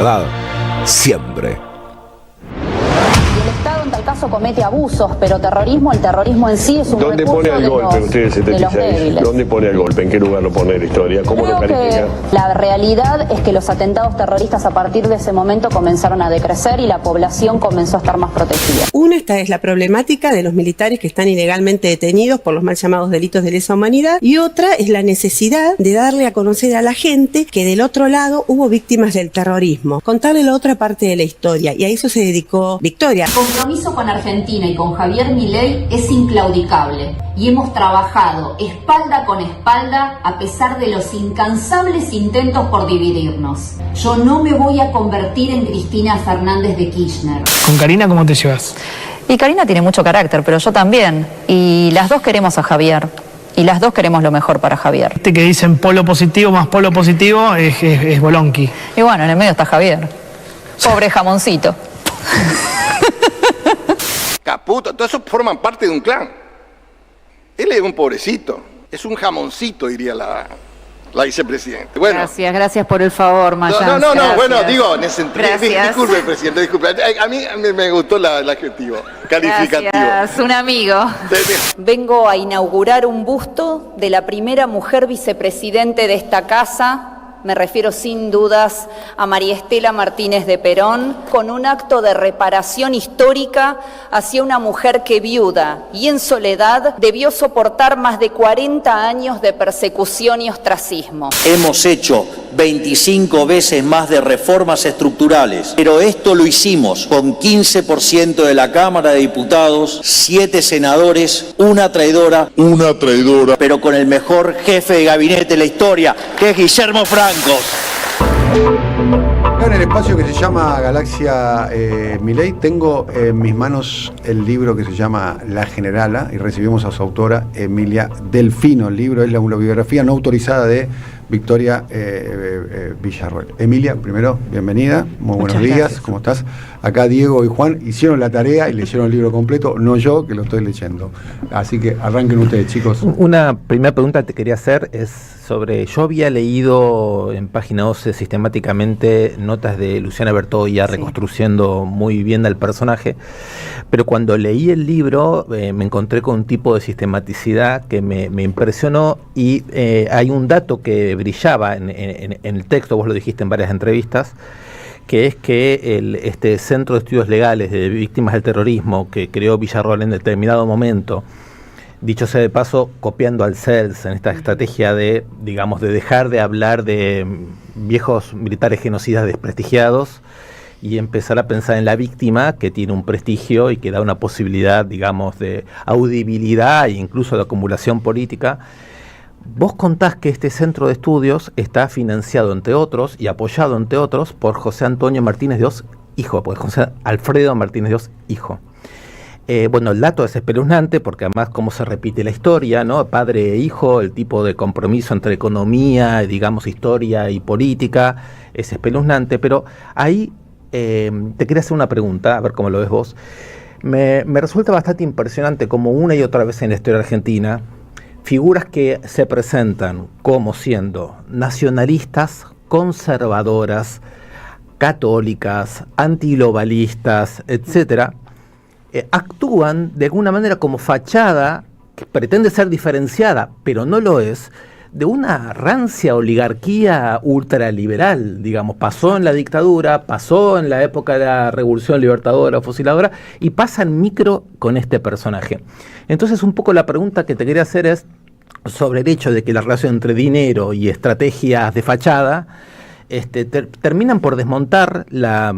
verdad, siempre. El Estado en tal caso comete abusos, pero el terrorismo en sí es un ¿Dónde recurso pone el golpe usted el 76? ¿Dónde pone el golpe? ¿En qué lugar lo pone la historia? ¿Cómo Creo lo califica? que la realidad es que los atentados terroristas a partir de ese momento comenzaron a decrecer y la población comenzó a estar más protegida. Esta es la problemática de los militares que están ilegalmente detenidos por los mal llamados delitos de lesa humanidad, y otra es la necesidad de darle a conocer a la gente que del otro lado hubo víctimas del terrorismo, contarle la otra parte de la historia, y a eso se dedicó Victoria. El compromiso con Argentina y con Javier Milei es inclaudicable y hemos trabajado espalda con espalda a pesar de los incansables intentos por dividirnos. Yo no me voy a convertir en Cristina Fernández de Kirchner. ¿Con Karina cómo te llevas? Y Karina tiene mucho carácter, pero yo también. Y las dos queremos a Javier. Y las dos queremos lo mejor para Javier. Este que dicen polo positivo más polo positivo es Bolonqui. Y bueno, en el medio está Javier. Pobre jamoncito. Caputo, todos esos forman parte de un clan. Él es un pobrecito, es un jamoncito, diría la vicepresidenta. Bueno, Gracias por el favor, Mayans. No, bueno, digo, en ese sentido, disculpe, presidente, disculpe. A mí me gustó el adjetivo calificativo. Gracias, un amigo. Vengo a inaugurar un busto de la primera mujer vicepresidente de esta casa. Me refiero sin dudas a María Estela Martínez de Perón, con un acto de reparación histórica hacia una mujer que viuda y en soledad debió soportar más de 40 años de persecución y ostracismo. Hemos hecho 25 veces más de reformas estructurales, pero esto lo hicimos con 15% de la Cámara de Diputados, 7 senadores, una traidora, pero con el mejor jefe de gabinete de la historia, que es Guillermo Franco. Acá en el espacio que se llama Galaxia Milei tengo en mis manos el libro que se llama La Generala, y recibimos a su autora Emilia Delfino. El libro es la biografía no autorizada de Victoria Villarroel. Emilia, primero, bienvenida, muy buenos días, gracias. ¿Cómo estás? Acá Diego y Juan hicieron la tarea y leyeron el libro completo, no yo, que lo estoy leyendo. Así que arranquen ustedes, chicos. Una primera pregunta que te quería hacer es sobre, yo había leído en Página 12 sistemáticamente notas de Luciana Bertoia reconstruyendo muy bien al personaje, pero cuando leí el libro me encontré con un tipo de sistematicidad que me impresionó, y hay un dato que brillaba en el texto, vos lo dijiste en varias entrevistas, que es que este Centro de Estudios Legales de Víctimas del Terrorismo que creó Villarroel en determinado momento, dicho sea de paso, copiando al CELS en esta estrategia de, digamos, de dejar de hablar de viejos militares genocidas desprestigiados y empezar a pensar en la víctima, que tiene un prestigio y que da una posibilidad, digamos, de audibilidad e incluso de acumulación política. Vos contás que este centro de estudios está financiado, entre otros, y apoyado, entre otros, por José Antonio Martínez de Oz, hijo, por José Alfredo Martínez de Oz, hijo. Bueno, el dato es espeluznante porque además cómo se repite la historia, ¿no? Padre e hijo, el tipo de compromiso entre economía, digamos, historia y política, es espeluznante, pero ahí te quería hacer una pregunta, a ver cómo lo ves vos. Me resulta bastante impresionante como una y otra vez en la historia argentina, figuras que se presentan como siendo nacionalistas, conservadoras, católicas, antiglobalistas, etcétera, actúan de alguna manera como fachada que pretende ser diferenciada, pero no lo es, de una rancia oligarquía ultraliberal, digamos. Pasó en la dictadura, pasó en la época de la Revolución Libertadora o Fusiladora, y pasa en micro con este personaje. Entonces, un poco la pregunta que te quería hacer es sobre el hecho de que la relación entre dinero y estrategias de fachada terminan por desmontar la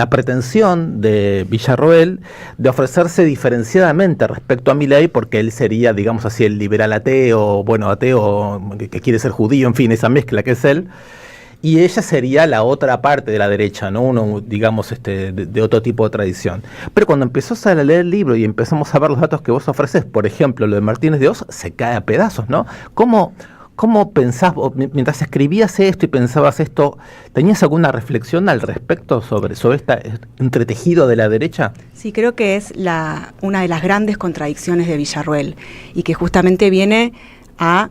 pretensión de Villarroel de ofrecerse diferenciadamente respecto a Milei, porque él sería, digamos así, el liberal ateo, bueno, ateo que quiere ser judío, en fin, esa mezcla que es él, y ella sería la otra parte de la derecha, ¿no? Uno, digamos, de otro tipo de tradición. Pero cuando empezás a leer el libro y empezamos a ver los datos que vos ofreces, por ejemplo, lo de Martínez de Oz, se cae a pedazos, ¿no? ¿Cómo pensás, mientras escribías esto y pensabas esto, tenías alguna reflexión al respecto sobre este entretejido de la derecha? Sí, creo que es una de las grandes contradicciones de Villarroel, y que justamente viene a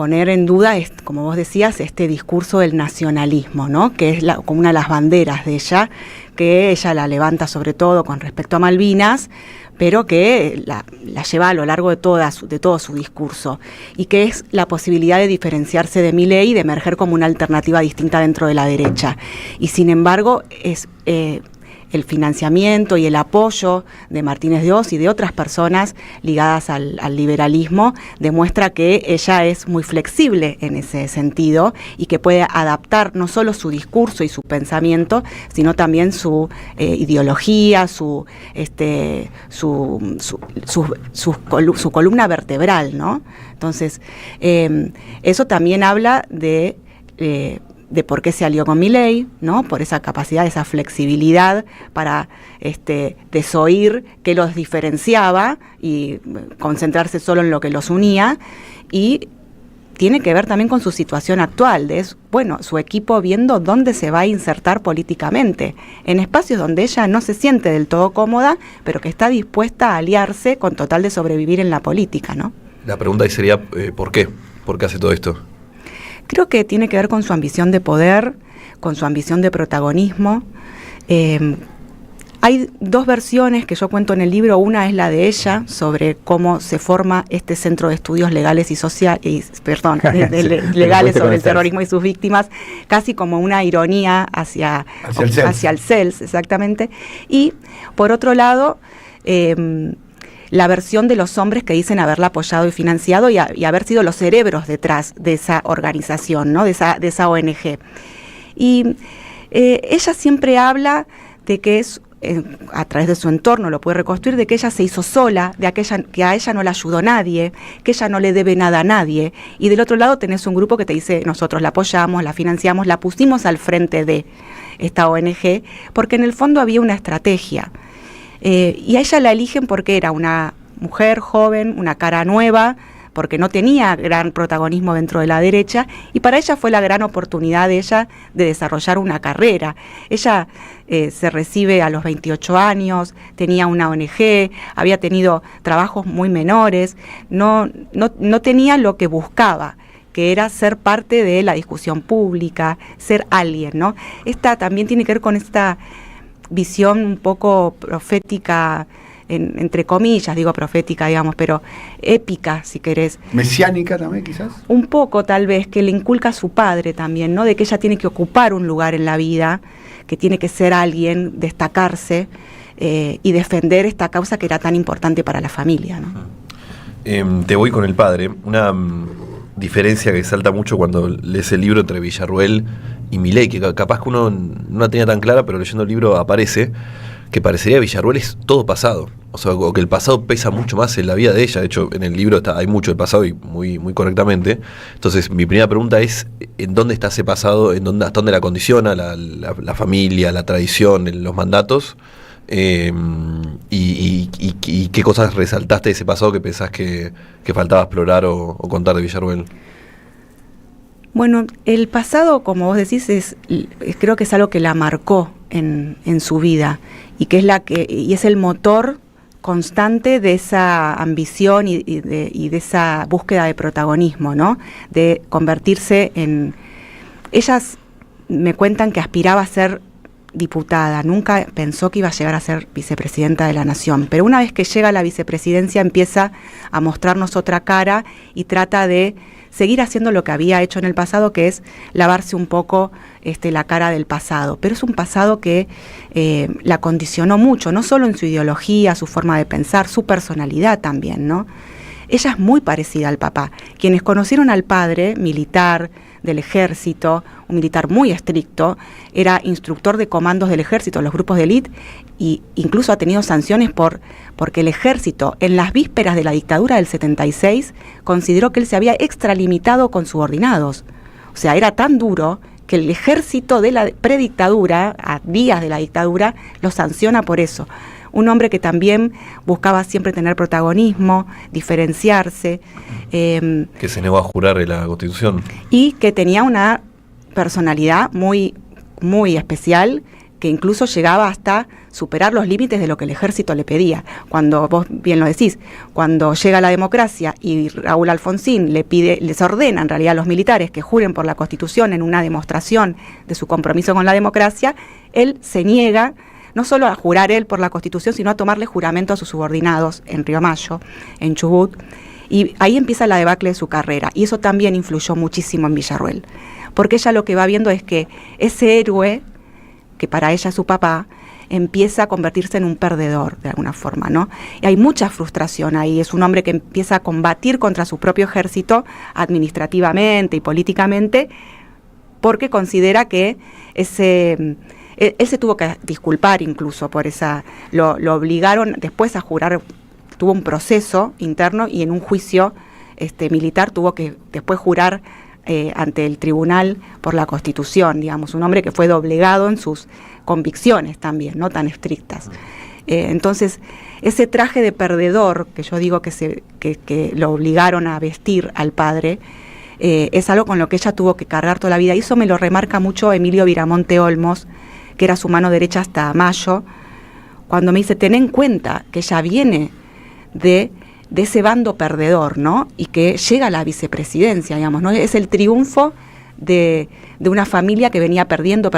poner en duda, como vos decías, este discurso del nacionalismo, ¿no? Que es como una de las banderas de ella, que ella la levanta sobre todo con respecto a Malvinas, pero que la lleva a lo largo de todo su discurso, y que es la posibilidad de diferenciarse de Milei y de emerger como una alternativa distinta dentro de la derecha. Y sin embargo, es el financiamiento y el apoyo de Martínez de Oz y de otras personas ligadas al liberalismo demuestra que ella es muy flexible en ese sentido y que puede adaptar no solo su discurso y su pensamiento, sino también su ideología, su columna vertebral, ¿no? Entonces, eso también habla de por qué se alió con Milei, ¿no? Por esa capacidad, esa flexibilidad para desoír qué los diferenciaba y concentrarse solo en lo que los unía, y tiene que ver también con su situación actual, su equipo viendo dónde se va a insertar políticamente, en espacios donde ella no se siente del todo cómoda, pero que está dispuesta a aliarse con total de sobrevivir en la política, ¿no? La pregunta ahí sería, ¿por qué? ¿Por qué hace todo esto? Creo que tiene que ver con su ambición de poder, con su ambición de protagonismo. Hay dos versiones que yo cuento en el libro. Una es la de ella, sobre cómo se forma este Centro de Estudios Legales y legales sobre el terrorismo y sus víctimas, casi como una ironía hacia el CELS, exactamente. Y, por otro lado, la versión de los hombres que dicen haberla apoyado y financiado y haber sido los cerebros detrás de esa organización, ¿no? de esa ONG. Y ella siempre habla de que es, a través de su entorno lo puede reconstruir, de que ella se hizo sola, que a ella no la ayudó nadie, que ella no le debe nada a nadie. Y del otro lado tenés un grupo que te dice, nosotros la apoyamos, la financiamos, la pusimos al frente de esta ONG, porque en el fondo había una estrategia. Y a ella la eligen porque era una mujer joven, una cara nueva, porque no tenía gran protagonismo dentro de la derecha, y para ella fue la gran oportunidad de ella de desarrollar una carrera. Ella se recibe a los 28 años, tenía una ONG, había tenido trabajos muy menores, no tenía lo que buscaba, que era ser parte de la discusión pública, ser alguien, ¿no? Esta también tiene que ver con esta visión un poco profética, entre comillas, digo profética, digamos, pero épica, si querés. ¿Mesiánica también, quizás? Un poco, tal vez, que le inculca a su padre también, ¿no? De que ella tiene que ocupar un lugar en la vida, que tiene que ser alguien, destacarse y defender esta causa que era tan importante para la familia, ¿no? Te voy con el padre. Una diferencia que salta mucho cuando lees el libro entre Villarruel y Milei, que capaz que uno no la tenía tan clara, pero leyendo el libro aparece, que parecería que Villarruel es todo pasado. O sea, o que el pasado pesa mucho más en la vida de ella. De hecho, en el libro hay mucho del pasado y muy, muy correctamente. Entonces, mi primera pregunta es, ¿en dónde está ese pasado? ¿Hasta dónde la condiciona la familia, la tradición, los mandatos? Y qué cosas resaltaste de ese pasado que pensás que faltaba explorar o contar de Villarruel. Bueno, el pasado, como vos decís, creo que es algo que la marcó en su vida y que es el motor constante de esa ambición y de esa búsqueda de protagonismo, ¿no? De convertirse en... Ellas me cuentan que aspiraba a ser diputada, nunca pensó que iba a llegar a ser vicepresidenta de la Nación, pero una vez que llega a la vicepresidencia empieza a mostrarnos otra cara y trata de seguir haciendo lo que había hecho en el pasado, que es lavarse un poco la cara del pasado, pero es un pasado que la condicionó mucho, no solo en su ideología, su forma de pensar, su personalidad también, ¿no? Ella es muy parecida al papá. Quienes conocieron al padre, militar del ejército, un militar muy estricto, era instructor de comandos del ejército, los grupos de élite, e incluso ha tenido sanciones porque el ejército, en las vísperas de la dictadura del 76, consideró que él se había extralimitado con subordinados. O sea, era tan duro que el ejército de la predictadura, a días de la dictadura, lo sanciona por eso. Un hombre que también buscaba siempre tener protagonismo, diferenciarse. Que se negó a jurar la Constitución. Y que tenía una personalidad muy, muy especial, que incluso llegaba hasta superar los límites de lo que el ejército le pedía. Cuando, vos bien lo decís, cuando llega la democracia y Raúl Alfonsín les ordena en realidad a los militares que juren por la Constitución en una demostración de su compromiso con la democracia, él se niega no solo a jurar él por la Constitución, sino a tomarle juramento a sus subordinados en Río Mayo, en Chubut, y ahí empieza la debacle de su carrera, y eso también influyó muchísimo en Villarruel, porque ella lo que va viendo es que ese héroe, que para ella es su papá, empieza a convertirse en un perdedor, de alguna forma, ¿no? Y hay mucha frustración ahí, es un hombre que empieza a combatir contra su propio ejército, administrativamente y políticamente, porque considera que él se tuvo que disculpar incluso por esa, lo obligaron después a jurar, tuvo un proceso interno y en un juicio militar tuvo que después jurar ante el tribunal por la Constitución, digamos, un hombre que fue doblegado en sus convicciones también, no tan estrictas. Entonces, ese traje de perdedor, que yo digo que lo obligaron a vestir al padre, es algo con lo que ella tuvo que cargar toda la vida, y eso me lo remarca mucho Emilio Viramonte Olmos, que era su mano derecha hasta Mayo, cuando me dice, ten en cuenta que ella viene de ese bando perdedor, ¿no? Y que llega a la vicepresidencia, digamos, ¿no? Es el triunfo de una familia que venía perdiendo,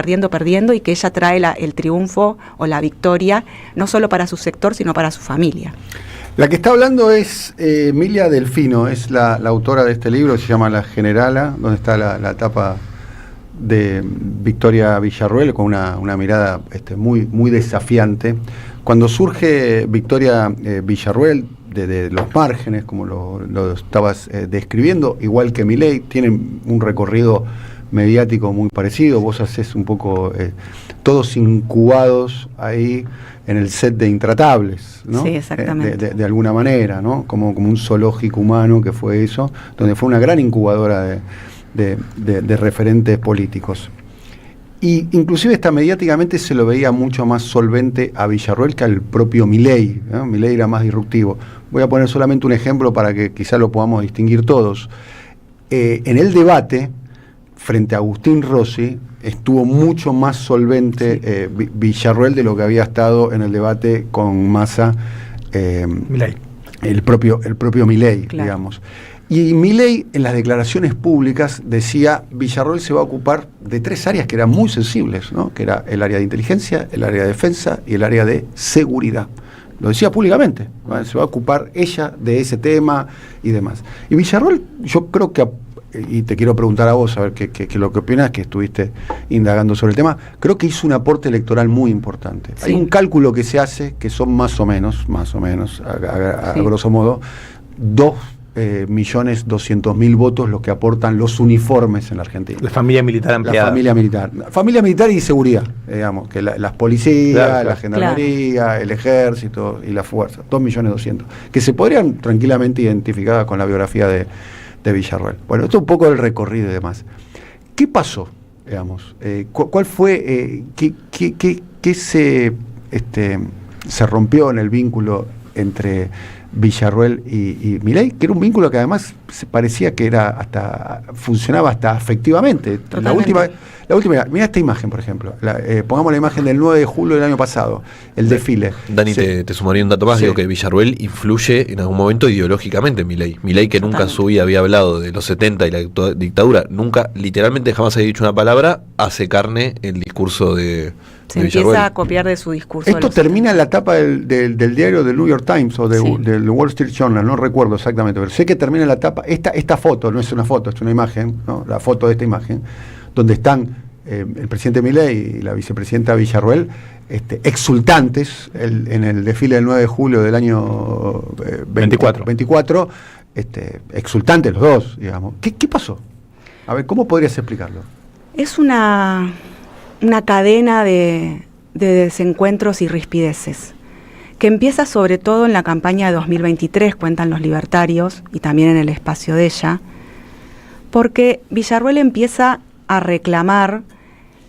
y que ella trae el triunfo o la victoria, no solo para su sector, sino para su familia. La que está hablando es Emilia Delfino, es la autora de este libro, se llama La Generala, donde está la tapa de Victoria Villarruel, con una mirada muy, muy desafiante. Cuando surge Victoria Villarruel, de los márgenes, como lo estabas describiendo, igual que Milei, tienen un recorrido mediático muy parecido. Vos haces un poco todos incubados ahí en el set de Intratables, ¿no? Sí, exactamente. De alguna manera, ¿no? Como un zoológico humano que fue eso, donde fue una gran incubadora de referentes políticos. Y inclusive mediáticamente se lo veía mucho más solvente a Villarruel que al propio Milei, ¿no? Milei era más disruptivo. Voy a poner solamente un ejemplo para que quizá lo podamos distinguir todos. En el debate, frente a Agustín Rossi, estuvo mucho más solvente Villarruel de lo que había estado en el debate con Massa, Milei. el propio Milei, claro, digamos. Y Milei, en las declaraciones públicas, decía, Villarruel se va a ocupar de 3 áreas que eran muy sensibles, ¿no? Que era el área de inteligencia, el área de defensa y el área de seguridad. Lo decía públicamente, ¿no? Se va a ocupar ella de ese tema y demás. Y Villarruel, yo creo que, y te quiero preguntar a vos, a ver qué lo que opinas, que estuviste indagando sobre el tema, creo que hizo un aporte electoral muy importante. Sí. Hay un cálculo que se hace, que son más o menos, a grosso modo, 2.200.000 votos los que aportan los uniformes en la Argentina. La familia militar ampliada. Familia militar y seguridad, digamos, que las policías, claro, la gendarmería, claro, el ejército y la fuerza, 2.200.000, que se podrían tranquilamente identificar con la biografía de Villarruel. Bueno, esto es un poco del recorrido y demás. ¿Qué pasó, digamos? ¿Cuál fue, qué se rompió en el vínculo entre Villarruel y Milei, que era un vínculo que además se parecía que funcionaba hasta afectivamente? La última, mira esta imagen, por ejemplo, pongamos la imagen del 9 de julio del año pasado, el desfile. Dani, te sumaría un dato más, digo que Villarruel influye en algún momento ideológicamente en Milei. Milei, que nunca en su vida había hablado de los 70 y la dictadura, nunca, literalmente jamás había dicho una palabra, hace carne el discurso de empieza a copiar de su discurso. Esto termina en la tapa del diario del New York Times o del Wall Street Journal, no recuerdo exactamente, pero sé que termina en la tapa, esta foto, no es una foto, es una imagen, ¿no? La foto de esta imagen, donde están el presidente Milei y la vicepresidenta Villarruel exultantes en el desfile del 9 de julio del año 24, exultantes los dos, digamos. ¿Qué pasó? A ver, ¿cómo podrías explicarlo? Es una cadena de desencuentros y rispideces, que empieza sobre todo en la campaña de 2023, cuentan los libertarios, y también en el espacio de ella, porque Villarruel empieza a reclamar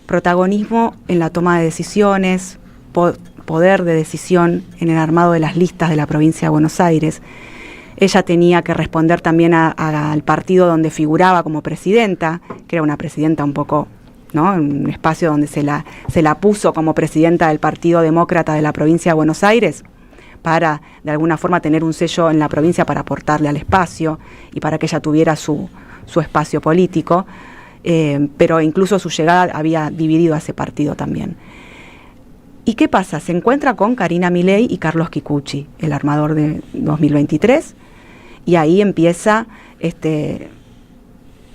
protagonismo en la toma de decisiones, poder de decisión en el armado de las listas de la provincia de Buenos Aires. Ella tenía que responder también al partido donde figuraba como presidenta, que era una presidenta un poco ¿no? Un espacio donde se la puso como presidenta del Partido Demócrata de la provincia de Buenos Aires, para de alguna forma tener un sello en la provincia para aportarle al espacio y para que ella tuviera su espacio político, pero incluso su llegada había dividido a ese partido también. ¿Y qué pasa? Se encuentra con Karina Milei y Carlos Kikuchi, el armador de 2023, y ahí empieza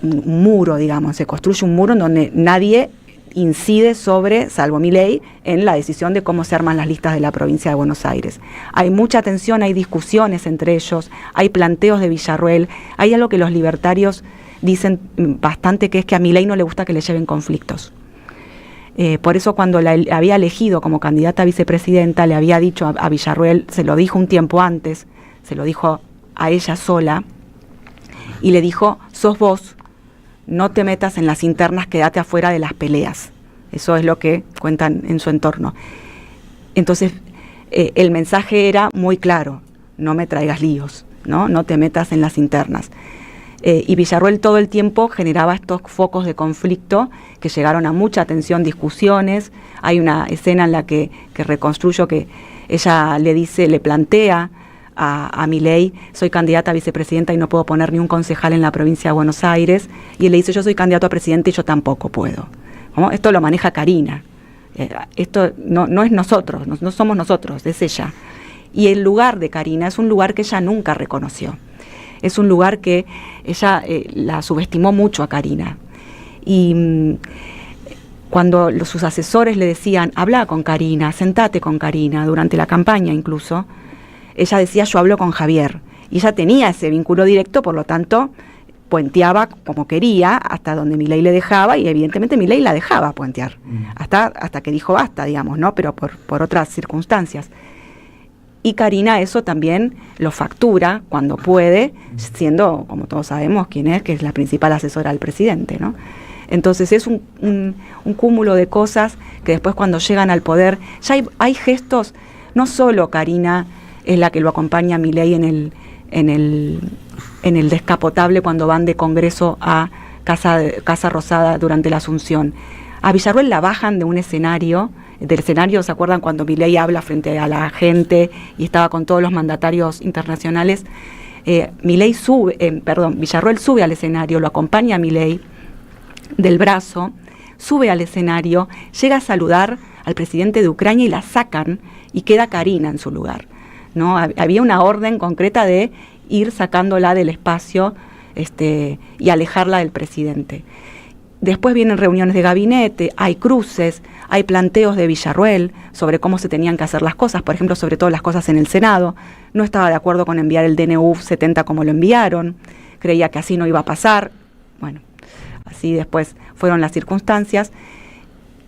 un muro, digamos, se construye un muro en donde nadie incide sobre, salvo Milei, en la decisión de cómo se arman las listas de la provincia de Buenos Aires. Hay mucha tensión, hay discusiones entre ellos, hay planteos de Villarruel, hay algo que los libertarios dicen bastante, que es que a Milei no le gusta que le lleven conflictos. Por eso cuando la había elegido como candidata a vicepresidenta, le había dicho a Villarruel, se lo dijo un tiempo antes, se lo dijo a ella sola, y le dijo, sos vos, no te metas en las internas, quédate afuera de las peleas. Eso es lo que cuentan en su entorno. Entonces, el mensaje era muy claro, no me traigas líos, no te metas en las internas. Y Villarruel todo el tiempo generaba estos focos de conflicto que llegaron a mucha tensión, discusiones. Hay una escena en la que reconstruyo que ella le plantea a Milei, soy candidata a vicepresidenta y no puedo poner ni un concejal en la provincia de Buenos Aires, y él le dice, yo soy candidato a presidente y yo tampoco puedo. ¿Cómo? Esto lo maneja Karina, esto no es nosotros, no somos nosotros, es ella. Y el lugar de Karina es un lugar que ella nunca reconoció, es un lugar que ella la subestimó mucho a Karina, y cuando sus asesores le decían, habla con Karina, sentate con Karina, durante la campaña incluso, ella decía, yo hablo con Javier, y ella tenía ese vínculo directo, por lo tanto, puenteaba como quería, hasta donde Milei le dejaba, y evidentemente Milei la dejaba puentear, hasta que dijo basta, digamos, ¿no? Pero por otras circunstancias. Y Karina eso también lo factura cuando puede, siendo, como todos sabemos, quién es, que es la principal asesora del presidente, ¿no? Entonces es un cúmulo de cosas que después cuando llegan al poder, ya hay gestos, no solo Karina es la que lo acompaña a Milei en el descapotable cuando van de Congreso a Casa Rosada durante la Asunción. A Villarruel la bajan de un escenario, del escenario, ¿se acuerdan cuando Milei habla frente a la gente y estaba con todos los mandatarios internacionales? Villarruel sube al escenario, lo acompaña a Milei del brazo, sube al escenario, llega a saludar al presidente de Ucrania y la sacan y queda Karina en su lugar, ¿no? Había una orden concreta de ir sacándola del espacio y alejarla del presidente. Después vienen reuniones de gabinete, hay cruces, hay planteos de Villarruel sobre cómo se tenían que hacer las cosas, por ejemplo, sobre todo las cosas en el Senado. No estaba de acuerdo con enviar el DNU 70 como lo enviaron, creía que así no iba a pasar. Bueno, así después fueron las circunstancias.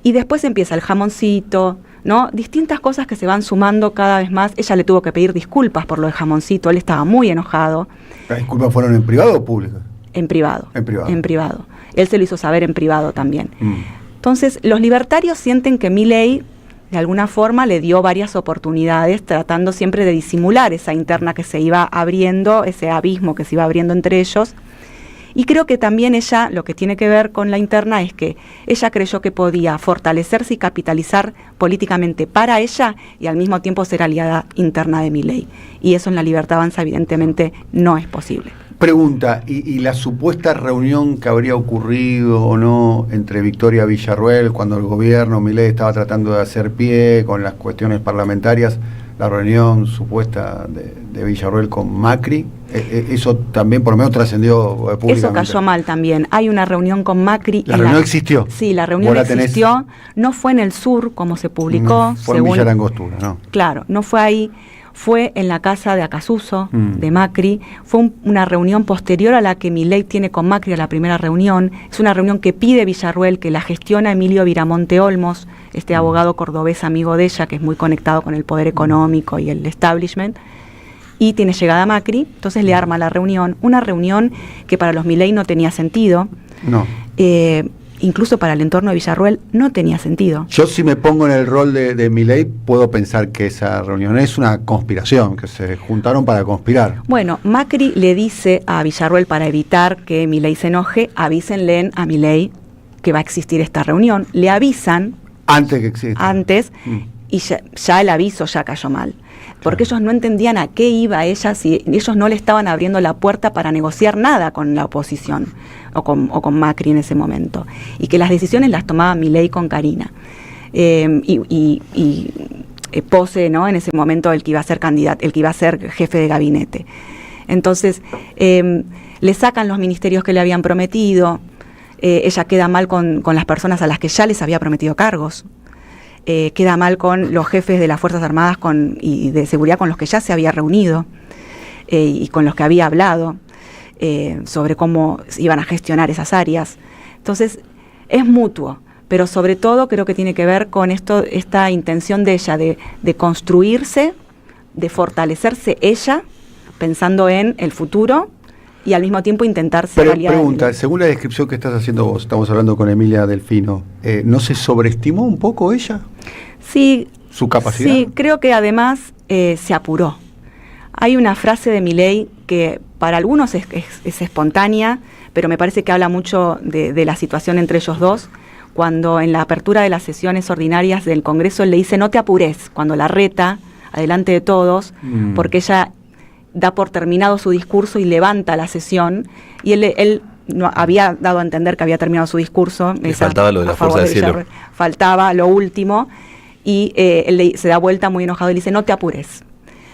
Y después empieza el jamoncito, ¿no? Distintas cosas que se van sumando cada vez más. Ella le tuvo que pedir disculpas por lo de jamoncito, él estaba muy enojado. ¿Las disculpas fueron en privado o públicas? En privado. En privado. En privado. Él se lo hizo saber en privado también. Entonces, los libertarios sienten que Milei, de alguna forma, le dio varias oportunidades, tratando siempre de disimular esa interna que se iba abriendo, ese abismo que se iba abriendo entre ellos. Y creo que también ella, lo que tiene que ver con la interna es que ella creyó que podía fortalecerse y capitalizar políticamente para ella y al mismo tiempo ser aliada interna de Milei. Y eso en La Libertad Avanza evidentemente no es posible. Pregunta, ¿y la supuesta reunión que habría ocurrido o no entre Victoria Villarruel cuando el gobierno Milei estaba tratando de hacer pie con las cuestiones parlamentarias, la reunión supuesta de Villarruel con Macri, eso también por lo menos trascendió públicamente? Eso cayó mal también. Hay una reunión con Macri. ¿La reunión existió? Sí, la reunión existió. No fue en el sur como se publicó. No, fue en Villa Langostura, ¿no? Claro, no fue ahí. Fue en la casa de Acasuso, de Macri. Fue una reunión posterior a la que Milei tiene con Macri a la primera reunión. Es una reunión que pide Villarruel, que la gestiona Emilio Viramonte Olmos, este abogado cordobés amigo de ella, que es muy conectado con el poder económico y el establishment. Y tiene llegada Macri, entonces le arma la reunión. Una reunión que para los Milei no tenía sentido. No. Incluso para el entorno de Villarruel no tenía sentido. Yo si me pongo en el rol de Milei, puedo pensar que esa reunión es una conspiración, que se juntaron para conspirar. Bueno, Macri le dice a Villarruel, para evitar que Milei se enoje, avísenle a Milei que va a existir esta reunión, le avisan antes que exista. Y ya el aviso ya cayó mal. Porque ellos no entendían a qué iba ella, si ellos no le estaban abriendo la puerta para negociar nada con la oposición o con Macri en ese momento. Y que las decisiones las tomaba Milei con Karina. Pose, ¿no? En ese momento el que iba a ser candidato, el que iba a ser jefe de gabinete. Entonces, le sacan los ministerios que le habían prometido, ella queda mal con las personas a las que ya les había prometido cargos. Queda mal con los jefes de las Fuerzas Armadas y de seguridad con los que ya se había reunido y con los que había hablado sobre cómo iban a gestionar esas áreas. Entonces, es mutuo, pero sobre todo creo que tiene que ver con esta intención de ella de construirse, de fortalecerse ella, pensando en el futuro, y al mismo tiempo intentar ser aliada. Pregunta, según la descripción que estás haciendo vos, estamos hablando con Emilia Delfino, ¿no se sobreestimó un poco ella? Sí. ¿Su capacidad? Sí, creo que además se apuró. Hay una frase de Milei que para algunos es espontánea, pero me parece que habla mucho de la situación entre ellos dos, cuando en la apertura de las sesiones ordinarias del Congreso él le dice: no te apures, cuando la reta, adelante de todos, porque ella da por terminado su discurso y levanta la sesión, y él no había dado a entender que había terminado su discurso. Faltaba lo de la fuerza del cielo. Faltaba lo último, y él se da vuelta muy enojado y le dice: no te apures.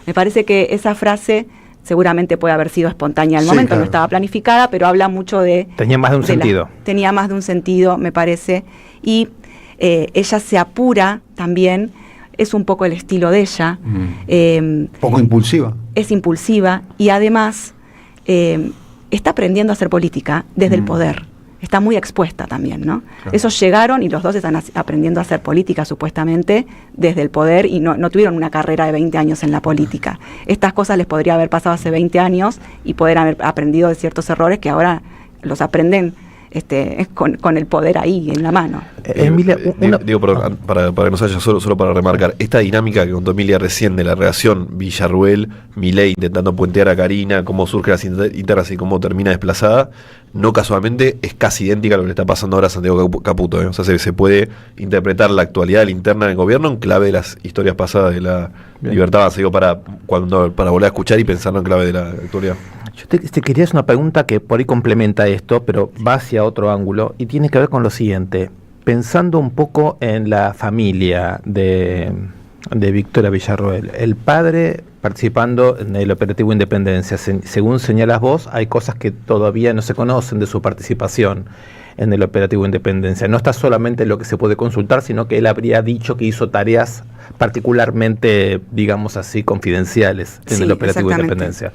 Me parece que esa frase seguramente puede haber sido espontánea al momento, claro. No estaba planificada, pero habla mucho de... Tenía más de un sentido. Tenía más de un sentido, me parece, y ella se apura también. Es un poco el estilo de ella. Poco impulsiva. Es impulsiva y además está aprendiendo a hacer política desde el poder. Está muy expuesta también, ¿no? Claro. Esos llegaron y los dos están aprendiendo a hacer política supuestamente desde el poder y no tuvieron una carrera de 20 años en la política. Estas cosas les podría haber pasado hace 20 años y poder haber aprendido de ciertos errores que ahora los aprenden con el poder ahí en la mano. Emilia, digo, perdón, para que nos haya solo para remarcar, esta dinámica que contó Emilia recién de la relación Villarruel-Milei intentando puentear a Karina, cómo surge las internas y cómo termina desplazada, no casualmente es casi idéntica a lo que le está pasando ahora a Santiago Caputo, O sea, se puede interpretar la actualidad de la interna del gobierno en clave de las historias pasadas de la Libertad Avanza, digo, para volver a escuchar y pensarlo en clave de la actualidad. Yo te quería hacer una pregunta que por ahí complementa esto, pero va hacia otro ángulo y tiene que ver con lo siguiente. Pensando un poco en la familia de Victoria Villarroel, el padre participando en el operativo Independencia, según señalas vos, hay cosas que todavía no se conocen de su participación en el operativo Independencia. No está solamente lo que se puede consultar, sino que él habría dicho que hizo tareas particularmente, digamos así, confidenciales en el operativo Independencia.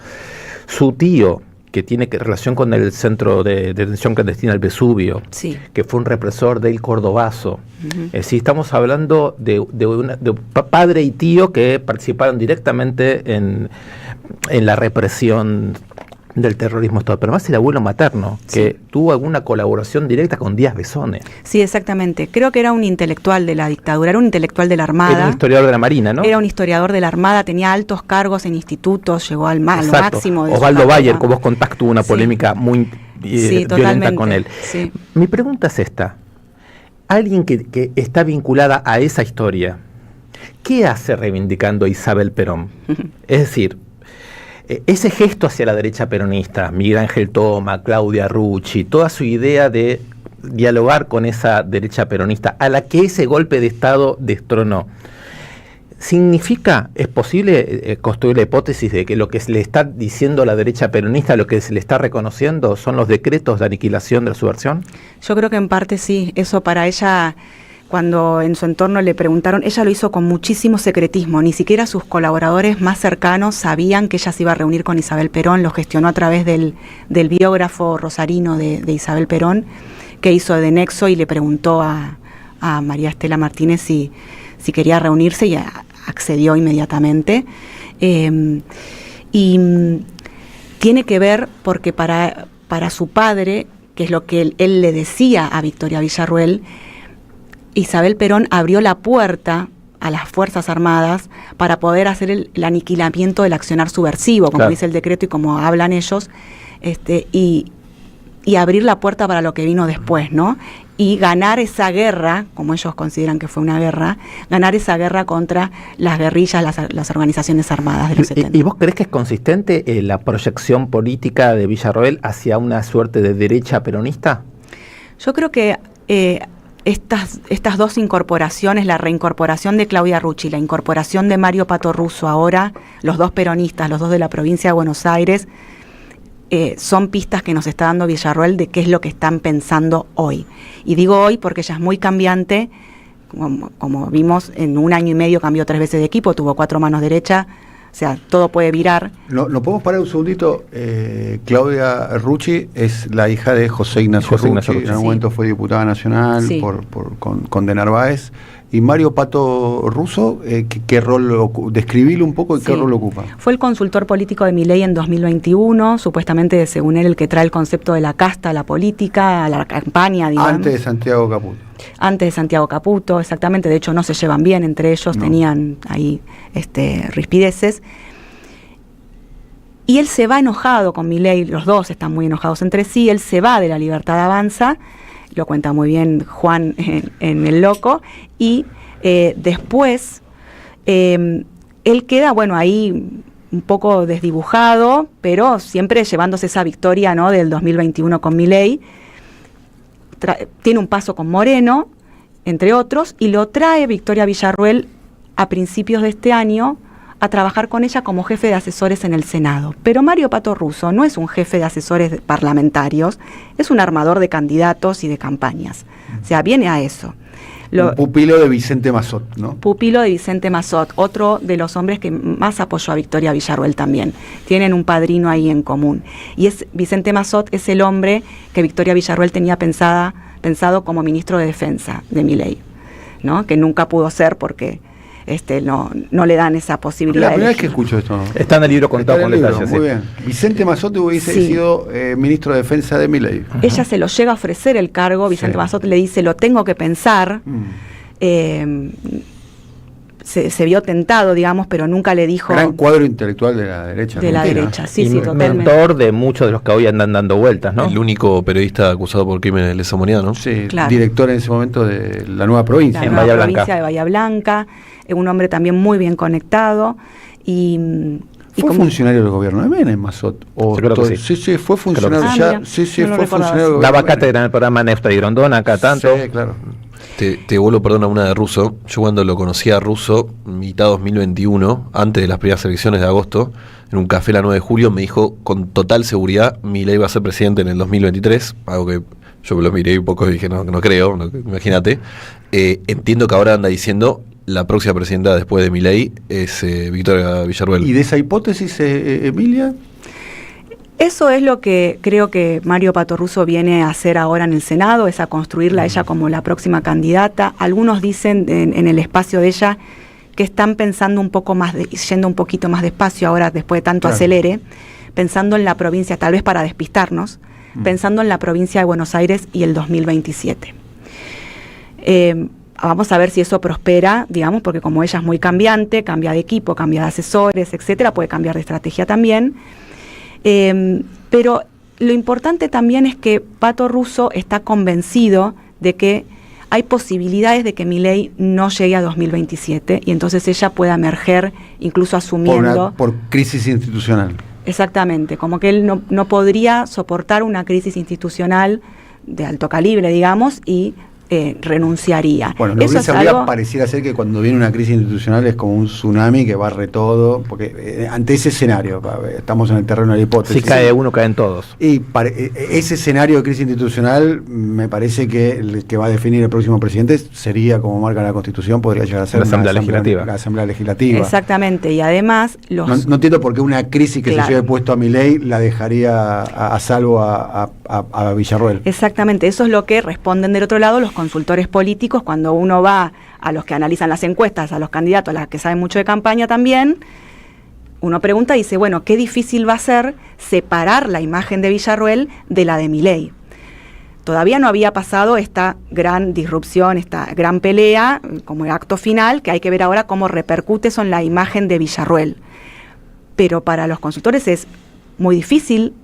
Su tío, que tiene relación con el centro de detención clandestina, el Vesubio, que fue un represor del Cordobazo. Si estamos hablando de padre y tío que participaron directamente en la represión del terrorismo, pero más el abuelo materno, que tuvo alguna colaboración directa con Díaz Besone. Sí, exactamente. Creo que era un intelectual de la dictadura, era un intelectual de la Armada. Era un historiador de la Marina, ¿no? Era un historiador de la Armada, tenía altos cargos en institutos, llegó al máximo. Osvaldo Bayer, con vos contacto, tuvo una polémica muy violenta con él. Sí. Mi pregunta es esta. Alguien que está vinculada a esa historia, ¿qué hace reivindicando a Isabel Perón? Es decir, ese gesto hacia la derecha peronista, Miguel Ángel Toma, Claudia Rucci, toda su idea de dialogar con esa derecha peronista a la que ese golpe de Estado destronó, ¿significa, es posible construir la hipótesis de que lo que se le está diciendo a la derecha peronista, lo que se le está reconociendo, son los decretos de aniquilación de la subversión? Yo creo que en parte sí, eso para ella... Cuando en su entorno le preguntaron, ella lo hizo con muchísimo secretismo, ni siquiera sus colaboradores más cercanos sabían que ella se iba a reunir con Isabel Perón, lo gestionó a través del biógrafo rosarino de Isabel Perón, que hizo de nexo y le preguntó a María Estela Martínez si quería reunirse y accedió inmediatamente. Y tiene que ver porque para su padre, que es lo que él le decía a Victoria Villarruel, Isabel Perón abrió la puerta a las Fuerzas Armadas para poder hacer el aniquilamiento del accionar subversivo, como dice el decreto y como hablan ellos, y y abrir la puerta para lo que vino después, ¿no? Y ganar esa guerra, como ellos consideran que fue una guerra, ganar esa guerra contra las guerrillas, las organizaciones armadas de los 70. ¿Y vos crees que es consistente la proyección política de Villarroel hacia una suerte de derecha peronista? Yo creo que estas dos incorporaciones, la reincorporación de Claudia Rucci, la incorporación de Mario Pato Russo ahora, los dos peronistas, los dos de la provincia de Buenos Aires, son pistas que nos está dando Villarroel de qué es lo que están pensando hoy. Y digo hoy porque ella es muy cambiante, como vimos, en 1 año y medio cambió 3 veces de equipo, tuvo 4 manos derechas, o sea, todo puede virar. ¿No podemos parar un segundito? Claudia Rucci es la hija de José Ignacio Rucci, en algún momento fue diputada nacional con De Narváez. Y Mario Pato Russo, ¿qué rol describilo un poco y qué rol ocupa? Fue el consultor político de Milei en 2021, supuestamente según él el que trae el concepto de la casta a la política, a la campaña, digamos. Antes de Santiago Caputo. Antes de Santiago Caputo, exactamente, de hecho no se llevan bien entre ellos, tenían ahí rispideces. Y él se va enojado con Milei, los dos están muy enojados entre sí, él se va de La Libertad Avanza, lo cuenta muy bien Juan en El Loco, y después él queda, ahí un poco desdibujado, pero siempre llevándose esa victoria, ¿no?, del 2021 con Milei. Tiene un paso con Moreno, entre otros, y lo trae Victoria Villarroel a principios de este año a trabajar con ella como jefe de asesores en el Senado. Pero Mario Pato Russo no es un jefe de asesores parlamentarios, es un armador de candidatos y de campañas. O sea, viene a eso. Un pupilo de Vicente Massot, ¿no? Pupilo de Vicente Massot, otro de los hombres que más apoyó a Victoria Villarroel también. Tienen un padrino ahí en común. Y Vicente Massot es el hombre que Victoria Villarroel tenía pensado como ministro de Defensa de Milei, ¿no? Que nunca pudo ser porque no le dan esa posibilidad. La primera vez que escucho esto. Está en el libro contado con detalles. Muy bien. Vicente Massot hubiese sido ministro de Defensa de Milei. Ella se lo llega a ofrecer el cargo, Vicente Massot le dice, lo tengo que pensar. Se vio tentado, digamos, pero nunca le dijo... Gran cuadro intelectual de la derecha. De la derecha, sí, totalmente. Mentor de muchos de los que hoy andan dando vueltas, ¿no? El único periodista acusado por crímenes de lesa humanidad, ¿no? Sí, claro. Director en ese momento de la nueva provincia. La nueva provincia de Bahía Blanca, un hombre también muy bien conectado ¿Fue funcionario del gobierno de Menem, Massot? Yo creo que sí. Sí, fue funcionario fue funcionario del gobierno. Daba cátedra en el programa Nefta y Grondona, acá tanto. Sí, claro. Te vuelvo, perdón, a una de Russo. Yo cuando lo conocí a Russo, mitad 2021, antes de las primeras elecciones de agosto, en un café la 9 de julio, me dijo con total seguridad, Milei va a ser presidente en el 2023, algo que yo me lo miré un poco y dije, no creo, imagínate. Entiendo que ahora anda diciendo, la próxima presidenta después de Milei es Victoria Villarroel. ¿Y de esa hipótesis, Emilia? Eso es lo que creo que Mario Pato Russo viene a hacer ahora en el Senado, es a construirla a ella como la próxima candidata. Algunos dicen en el espacio de ella que están pensando un poco más, yendo un poquito más despacio ahora, después de tanto acelere, pensando en la provincia, tal vez para despistarnos, pensando en la provincia de Buenos Aires y el 2027. Vamos a ver si eso prospera, digamos, porque como ella es muy cambiante, cambia de equipo, cambia de asesores, etcétera, puede cambiar de estrategia también. Pero lo importante también es que Pato Russo está convencido de que hay posibilidades de que Milei no llegue a 2027 y entonces ella pueda emerger incluso asumiendo... Por crisis institucional. Exactamente, como que él no podría soportar una crisis institucional de alto calibre, digamos, y renunciaría. Bueno, lo que sabría pareciera ser que cuando viene una crisis institucional es como un tsunami que barre todo, porque ante ese escenario, estamos en el terreno de la hipótesis. Si cae uno, caen todos. Y ese escenario de crisis institucional, me parece que el que va a definir el próximo presidente sería, como marca la Constitución, podría llegar a ser la Asamblea Legislativa. La Asamblea Legislativa. Exactamente, y además... No entiendo por qué una crisis que se lleve puesto a Milei la dejaría a salvo a Villarroel. Exactamente, eso es lo que responden del otro lado los consultores políticos cuando uno va a los que analizan las encuestas, a los candidatos, a los que saben mucho de campaña también. Uno pregunta y dice, bueno, qué difícil va a ser separar la imagen de Villarroel de la de Milei. Todavía no había pasado esta gran disrupción, esta gran pelea como el acto final, que hay que ver ahora cómo repercute eso en la imagen de Villarroel. Pero para los consultores es muy difícil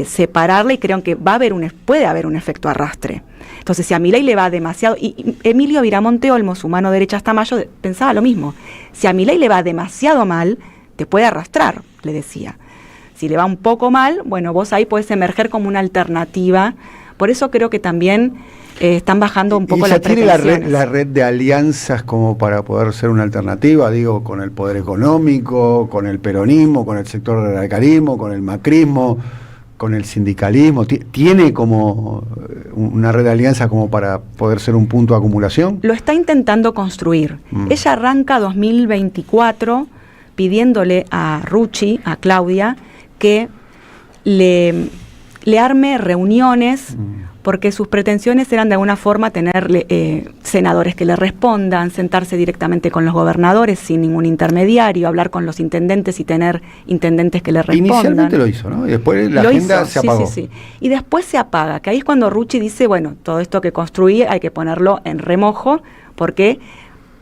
separarla, y creo que puede haber un efecto arrastre. Entonces, si a Milei le va demasiado, y Emilio Viramonte Olmo, su mano derecha hasta Mayo, pensaba lo mismo. Si a Milei le va demasiado mal, te puede arrastrar, le decía. Si le va un poco mal, bueno, vos ahí podés emerger como una alternativa. Por eso creo que también están bajando un poco las pretensiones. ¿Tiene la red de alianzas como para poder ser una alternativa? Digo, con el poder económico, con el peronismo, con el sector del radicalismo, con el macrismo, con el sindicalismo. ¿Tiene como una red de alianzas como para poder ser un punto de acumulación? Lo está intentando construir. Ella arranca 2024 pidiéndole a Rucci, a Claudia, que le arme reuniones, porque sus pretensiones eran de alguna forma tener senadores que le respondan, sentarse directamente con los gobernadores sin ningún intermediario, hablar con los intendentes y tener intendentes que le respondan. Inicialmente lo hizo, ¿no? Y después la agenda se apagó. Sí. Y después se apaga, que ahí es cuando Rucci dice, bueno, todo esto que construí hay que ponerlo en remojo, porque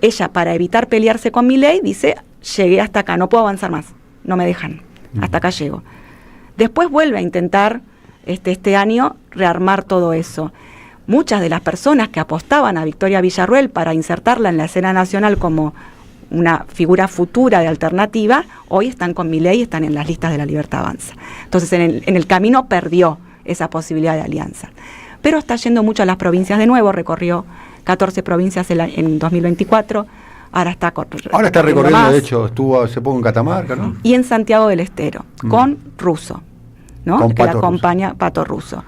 ella, para evitar pelearse con Milei, dice, llegué hasta acá, no puedo avanzar más, no me dejan, hasta acá llego. Después vuelve a intentar este año rearmar todo eso. Muchas de las personas que apostaban a Victoria Villarruel para insertarla en la escena nacional como una figura futura de alternativa, hoy están con Milei, están en las listas de La Libertad Avanza. Entonces en el camino perdió esa posibilidad de alianza. Pero está yendo mucho a las provincias de nuevo, recorrió 14 provincias en 2024, ahora está recorriendo más. De hecho, estuvo hace poco en Catamarca, ¿no? Y en Santiago del Estero, con Russo, ¿no? Con que la acompaña Pato Russo.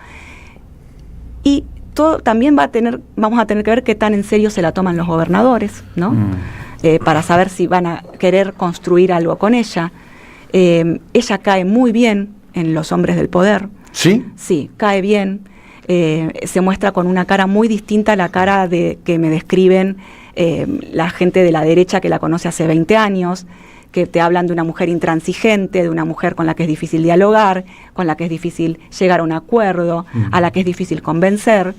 Y todo también vamos a tener que ver qué tan en serio se la toman los gobernadores, ¿no? Para saber si van a querer construir algo con ella. Ella cae muy bien en Los Hombres del Poder. ¿Sí? Sí, cae bien. Se muestra con una cara muy distinta a la cara que me describen la gente de la derecha que la conoce hace 20 años, que te hablan de una mujer intransigente, de una mujer con la que es difícil dialogar, con la que es difícil llegar a un acuerdo, a la que es difícil convencer.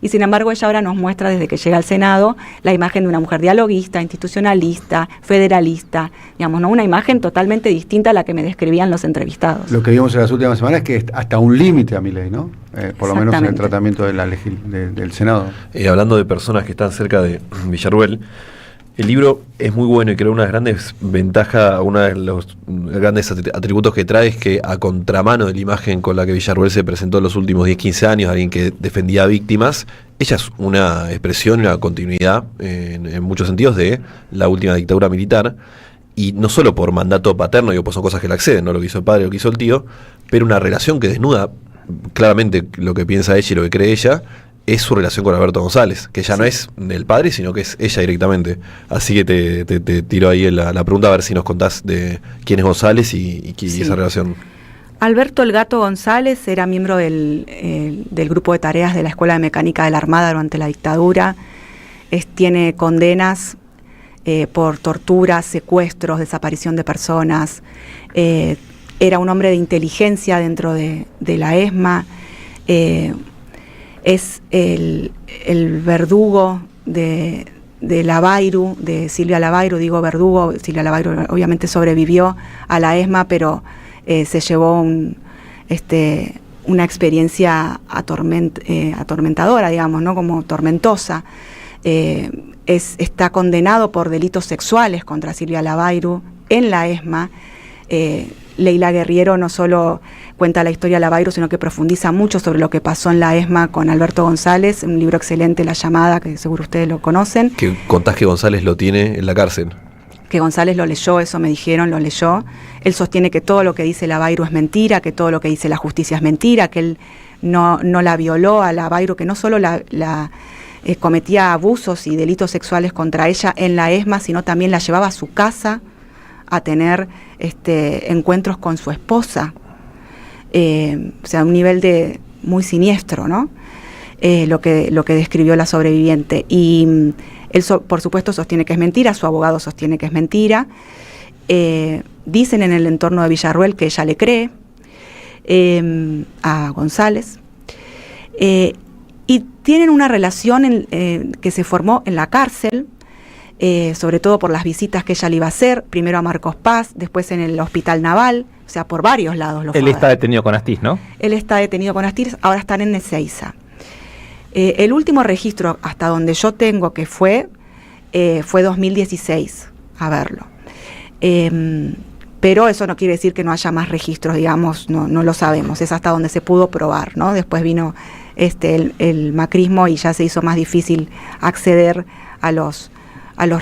Y sin embargo ella ahora nos muestra desde que llega al Senado la imagen de una mujer dialoguista, institucionalista, federalista, digamos, ¿no? Una imagen totalmente distinta a la que me describían los entrevistados. Lo que vimos en las últimas semanas es que hasta un límite a Milei, ¿no? Por lo menos en el tratamiento de del Senado. Hablando de personas que están cerca de Villarruel, el libro es muy bueno y creo una de las grandes ventajas, uno de los grandes atributos que trae es que, a contramano de la imagen con la que Villarruel se presentó en los últimos 10-15 años, alguien que defendía a víctimas, ella es una expresión, una continuidad en muchos sentidos de la última dictadura militar, y no solo por mandato paterno, pues son cosas que le acceden, no lo que hizo el padre, lo que hizo el tío, pero una relación que desnuda claramente lo que piensa ella y lo que cree ella, es su relación con Alberto González, que ya no es del padre, sino que es ella directamente. Así que te tiro ahí la pregunta, a ver si nos contás de quién es González y esa relación. Alberto El Gato González era miembro del grupo de tareas de la Escuela de Mecánica de la Armada durante la dictadura. Tiene condenas por torturas, secuestros, desaparición de personas. Era un hombre de inteligencia dentro de la ESMA. Es el verdugo de Lavairu, de Silvia Lavairu, digo verdugo. Silvia Lavairu obviamente sobrevivió a la ESMA, pero se llevó una experiencia atormentadora, digamos, ¿no? Como tormentosa. Está condenado por delitos sexuales contra Silvia Lavairu en la ESMA. Leila Guerriero no solo cuenta la historia de Lavairu, sino que profundiza mucho sobre lo que pasó en la ESMA con Alberto González, un libro excelente, La Llamada, que seguro ustedes lo conocen. Que contás que González lo tiene en la cárcel. Que González lo leyó, eso me dijeron, lo leyó. Él sostiene que todo lo que dice Lavairu es mentira, que todo lo que dice la justicia es mentira, que él no la violó a Lavairu, que no solo cometía abusos y delitos sexuales contra ella en la ESMA, sino también la llevaba a su casa a tener encuentros con su esposa, o sea, un nivel muy siniestro, ¿no? Lo que describió la sobreviviente. Y él, por supuesto, sostiene que es mentira, su abogado sostiene que es mentira. Dicen en el entorno de Villarruel que ella le cree a González. Y tienen una relación que se formó en la cárcel, sobre todo por las visitas que ella le iba a hacer, primero a Marcos Paz, después en el Hospital Naval, o sea, por varios lados lo fue. Él está detenido con Astiz, ¿no? Él está detenido con Astiz, ahora están en Ezeiza. El último registro, hasta donde yo tengo que fue 2016, a verlo. Pero eso no quiere decir que no haya más registros, digamos, no lo sabemos, es hasta donde se pudo probar, ¿no? Después vino el macrismo y ya se hizo más difícil acceder a los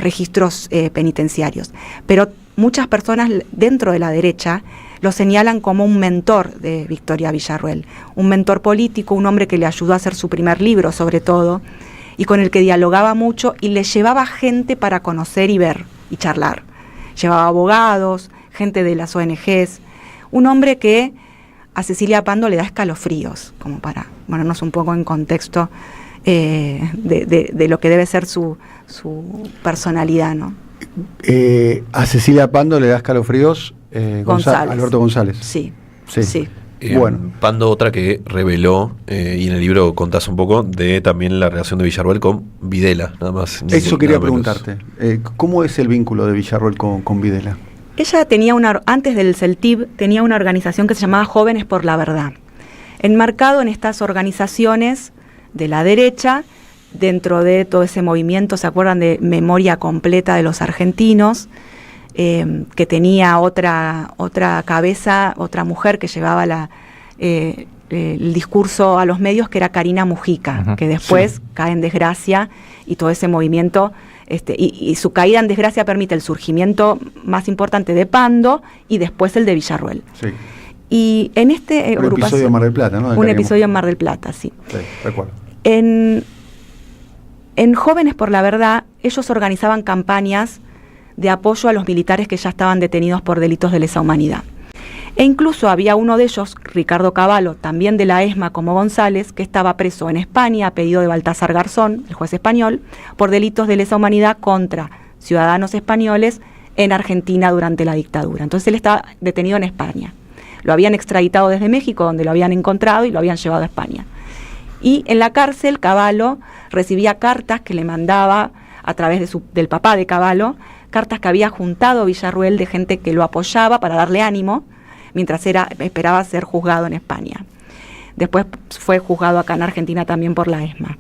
registros penitenciarios. Pero muchas personas dentro de la derecha lo señalan como un mentor de Victoria Villarruel, un mentor político, un hombre que le ayudó a hacer su primer libro sobre todo, y con el que dialogaba mucho y le llevaba gente para conocer y ver y charlar. Llevaba abogados, gente de las ONGs, un hombre que a Cecilia Pando le da escalofríos, como para ponernos un poco en contexto de lo que debe ser su personalidad, ¿no? A Cecilia Pando le da escalofríos Alberto González. Sí. Bueno. Pando, otra que reveló, y en el libro contás un poco, de también la relación de Villarruel con Videla, nada más. Eso quería preguntarte. ¿Cómo es el vínculo de Villarruel con Videla? Ella tenía antes del CELTIB, tenía una organización que se llamaba Jóvenes por la Verdad. Enmarcado en estas organizaciones de la derecha, dentro de todo ese movimiento, ¿se acuerdan de Memoria Completa de los Argentinos? Que tenía otra cabeza, otra mujer que llevaba el discurso a los medios, que era Karina Mujica, que después cae en desgracia, y todo ese movimiento, y su caída en desgracia permite el surgimiento más importante de Pando y después el de Villarruel. Sí. Y en este un episodio en Mar del Plata, ¿no? Un episodio en Mar del Plata, sí. Sí, recuerdo. En Jóvenes por la Verdad, ellos organizaban campañas de apoyo a los militares que ya estaban detenidos por delitos de lesa humanidad. E incluso había uno de ellos, Ricardo Cavallo, también de la ESMA como González, que estaba preso en España a pedido de Baltasar Garzón, el juez español, por delitos de lesa humanidad contra ciudadanos españoles en Argentina durante la dictadura. Entonces él estaba detenido en España. Lo habían extraditado desde México, donde lo habían encontrado, y lo habían llevado a España. Y en la cárcel, Cavallo recibía cartas que le mandaba a través del papá de Cavallo, cartas que había juntado Villarruel de gente que lo apoyaba para darle ánimo, mientras esperaba ser juzgado en España. Después fue juzgado acá en Argentina también por la ESMA.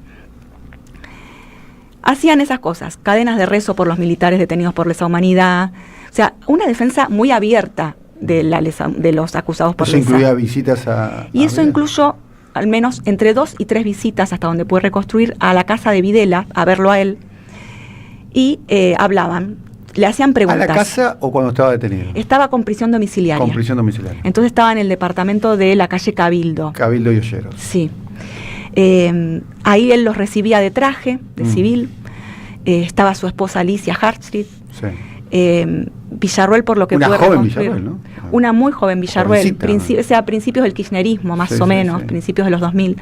Hacían esas cosas, cadenas de rezo por los militares detenidos por lesa humanidad, o sea, una defensa muy abierta de los acusados por lesa. Eso incluía visitas a... Y eso incluyó al menos entre 2 y 3 visitas, hasta donde pude reconstruir, a la casa de Videla, a verlo a él, y hablaban. Le hacían preguntas. ¿A la casa o cuando estaba detenido? Estaba con prisión domiciliaria. Con prisión domiciliaria. Entonces estaba en el departamento de la calle Cabildo. Cabildo y Olleros. Sí. Ahí él los recibía de traje, de civil. Estaba su esposa Alicia Hartstreet. Sí. Villarruel, por lo que pude reconstruir. Una joven Villarruel, ¿no? Una muy joven Villarruel. O sea, principios del kirchnerismo, más o menos, principios de los 2000.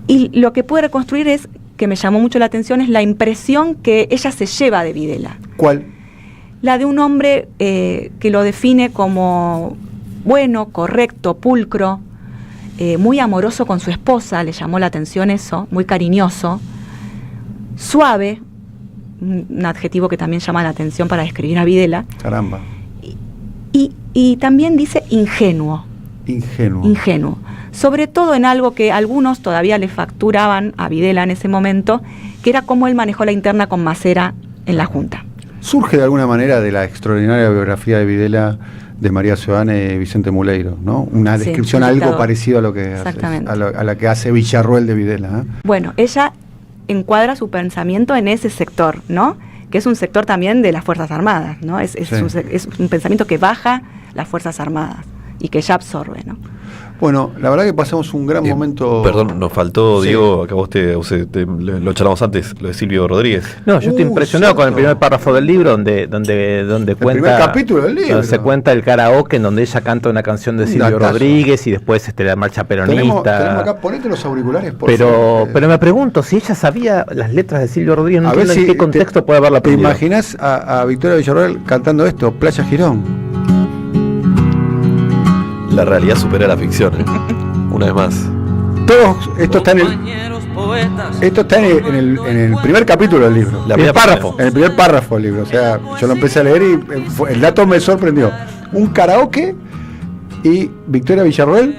Y lo que pude reconstruir es, que me llamó mucho la atención, es la impresión que ella se lleva de Videla. ¿Cuál? La de un hombre que lo define como bueno, correcto, pulcro, muy amoroso con su esposa, le llamó la atención eso, muy cariñoso, suave, un adjetivo que también llama la atención para describir a Videla. Caramba. Y también dice ingenuo. Ingenuo. Sobre todo en algo que algunos todavía le facturaban a Videla en ese momento, que era cómo él manejó la interna con Macera en la Junta. Surge de alguna manera de la extraordinaria biografía de Videla de María Soane y Vicente Muleiro, ¿no? Una descripción algo parecido a lo que a la que hace Villarruel de Videla, ¿eh? Bueno, ella encuadra su pensamiento en ese sector, ¿no? Que es un sector también de las Fuerzas Armadas, ¿no? Es un pensamiento que baja las Fuerzas Armadas y que ya absorbe, ¿no? Bueno, la verdad que pasamos un gran momento. Perdón, nos faltó, Diego, acá vos lo charlamos antes, lo de Silvio Rodríguez. No, yo estoy impresionado con el primer párrafo del libro, donde cuenta. El primer capítulo del libro. Donde se cuenta el karaoke, en donde ella canta una canción de Silvio Rodríguez y después la marcha peronista. Tenemos acá, ponete los auriculares, por favor. Pero me pregunto, si ella sabía las letras de Silvio Rodríguez, no entiendo en qué contexto puede haberla aprendido. ¿Te imaginas a Victoria Villarruel cantando esto, Playa Girón? La realidad supera la ficción, una vez más. Esto está en el primer capítulo del libro. En el primer párrafo del libro. O sea, yo lo empecé a leer y el dato me sorprendió. un karaoke y Victoria Villarroel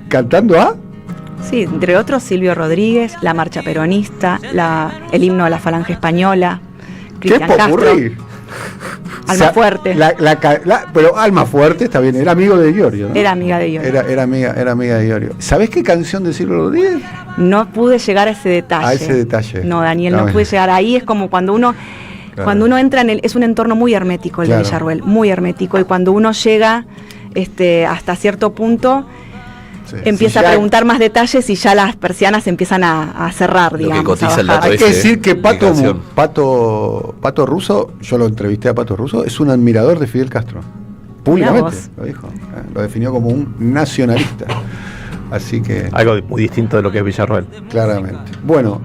cantando a... Sí, entre otros Silvio Rodríguez, la Marcha Peronista, el himno de la Falange Española, Cristian Castro, Almafuerte. Pero Almafuerte está bien, era amigo de Iorio, ¿no? Era amiga de Iorio. Era amiga de Iorio. ¿Sabés qué canción de Silvio Rodríguez? No pude llegar a ese detalle. A ese detalle. No, Daniel, no pude llegar. Ahí es como cuando uno... Claro. Cuando uno entra es un entorno muy hermético el de Villarroel, muy hermético, y cuando uno llega hasta cierto punto, empieza a preguntar más detalles y ya las persianas empiezan a cerrar, digamos. Hay que decir que Pato Russo, yo lo entrevisté a Pato Russo, es un admirador de Fidel Castro. Públicamente lo dijo. Lo definió como un nacionalista. Así que... Algo muy distinto de lo que es Villarroel. Claramente. Bueno,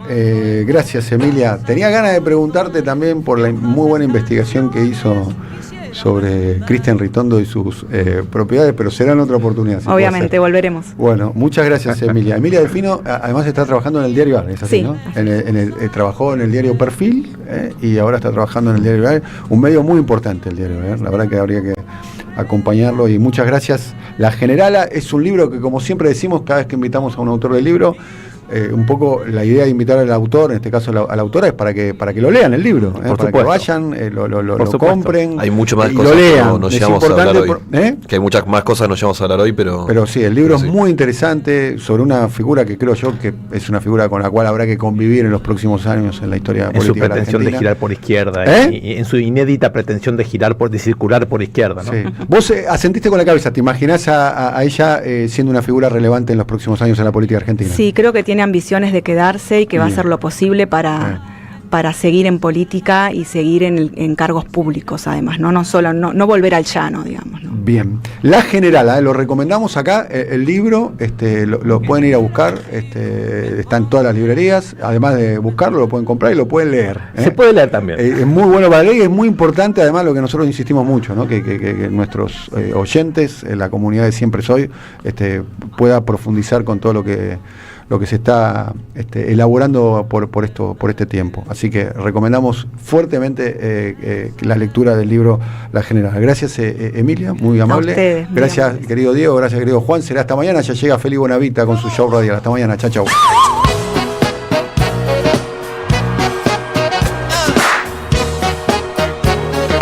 gracias, Emilia. Tenía ganas de preguntarte también por la muy buena investigación que hizo sobre Cristian Ritondo y sus propiedades, pero será en otra oportunidad. Si obviamente, volveremos. Bueno, muchas gracias, Emilia. Emilia Delfino, además está trabajando en el diario AR, ¿es así, no? Trabajó en el diario Perfil y ahora está trabajando en el diario AR, un medio muy importante el diario AR. La verdad que habría que acompañarlo y muchas gracias. La Generala es un libro que, como siempre decimos cada vez que invitamos a un autor del libro, un poco la idea de invitar al autor, en este caso a la autora, es para que lo lean el libro, para que vayan, lo compren. Hay mucho más y cosas lo lean. que no llegamos a hablar hoy. Que hay muchas más cosas no llegamos a hablar hoy, pero sí, el libro es muy interesante sobre una figura que creo yo que es una figura con la cual habrá que convivir en los próximos años en la historia política. En su pretensión de girar por izquierda, y en su inédita pretensión de circular por izquierda, ¿no? Sí. Vos asentiste con la cabeza, ¿te imaginás a ella siendo una figura relevante en los próximos años en la política argentina? Sí, creo que tiene ambiciones de quedarse y que va a hacer lo posible para seguir en política y seguir en cargos públicos, además, no volver al llano, digamos, ¿no? Bien. La Generala, lo recomendamos acá, el libro, lo pueden ir a buscar, está en todas las librerías, además de buscarlo, lo pueden comprar y lo pueden leer. Se puede leer también. Es muy bueno para leer y es muy importante, además, lo que nosotros insistimos mucho, ¿no? Que nuestros oyentes, la comunidad de Siempre Soy, pueda profundizar con todo lo que se está elaborando por este tiempo. Así que recomendamos fuertemente la lectura del libro La Generala. Gracias, Emilia, muy amable. Ustedes, gracias, querido Diego, gracias, querido Juan. Será hasta mañana. Ya llega Feli Bonavita con su show radial. Hasta mañana. Chao, chao.